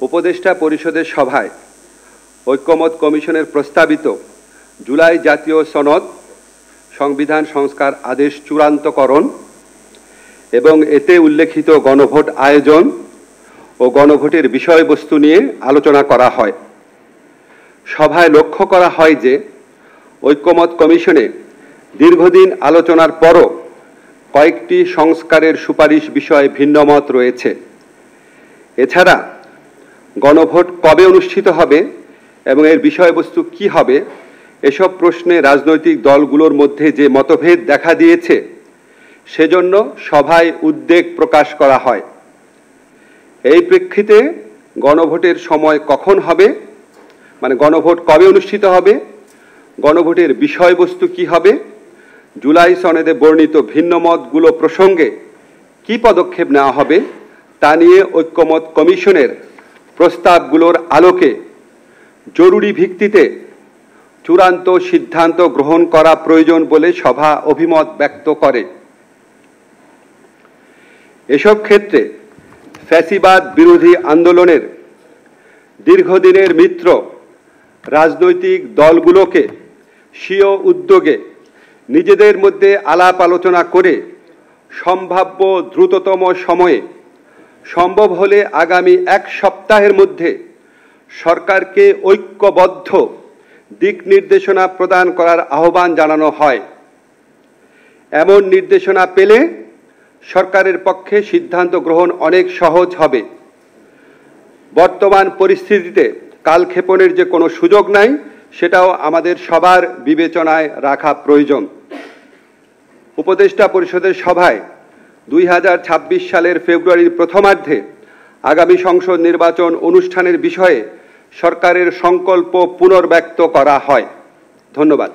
উপদেষ্টা পরিষদের সভায় ঐক্যমত কমিশনের প্রস্তাবিত জুলাই জাতীয় সনদ সংবিধান সংস্কার আদেশ চূড়ান্তকরণ এবং এতে উল্লেখিত গণভোট আয়োজন ও গণভোটের বিষয়বস্তু নিয়ে আলোচনা করা হয়। সভায় লক্ষ্য করা হয় যে ঐক্যমত কমিশনে দীর্ঘদিন আলোচনার পরও কয়েকটি সংস্কারের সুপারিশ বিষয়ে ভিন্নমত রয়েছে। এছাড়া গণভোট কবে অনুষ্ঠিত হবে এবং এর বিষয়বস্তু কি হবে এসব প্রশ্নে রাজনৈতিক দলগুলোর মধ্যে যে মতভেদ দেখা দিয়েছে সেজন্য সভায় উদ্বেগ প্রকাশ করা হয়। এই প্রেক্ষিতে গণভোটের সময় কখন হবে, মানে গণভোট কবে অনুষ্ঠিত হবে, গণভোটের বিষয়বস্তু কি হবে, জুলাই সনদে বর্ণিত ভিন্নমতগুলো প্রসঙ্গে কি পদক্ষেপ নেওয়া হবে তা নিয়ে ঐক্যমত কমিশনের প্রস্তাবগুলোর আলোকে জরুরি ভিত্তিতে চূড়ান্ত সিদ্ধান্ত গ্রহণ করা প্রয়োজন বলে সভা অভিমত ব্যক্ত করে। এসব ক্ষেত্রে ফ্যাসিবাদ বিরোধী আন্দোলনের দীর্ঘদিনের মিত্র রাজনৈতিক দলগুলোকে স্বীয় উদ্যোগে নিজেদের মধ্যে আলাপ আলোচনা করে সম্ভাব্য দ্রুততম সময়ে, সম্ভব হলে আগামী এক সপ্তাহের মধ্যে সরকারকে ঐক্যবদ্ধ দিক নির্দেশনা প্রদান করার আহ্বান জানানো হয়। এমন নির্দেশনা পেলে সরকারের পক্ষে সিদ্ধান্ত গ্রহণ অনেক সহজ হবে। বর্তমান পরিস্থিতিতে কালক্ষেপণের যে কোনো সুযোগ নাই সেটাও আমাদের সবার বিবেচনায় রাখা প্রয়োজন। উপদেষ্টা পরিষদের সভায় 2026 সালের ফেব্রুয়ারির প্রথমার্ধে আগামী সংসদ নির্বাচন অনুষ্ঠানের বিষয়ে সরকারের সংকল্প পুনর্ব্যক্ত করা হয়। ধন্যবাদ।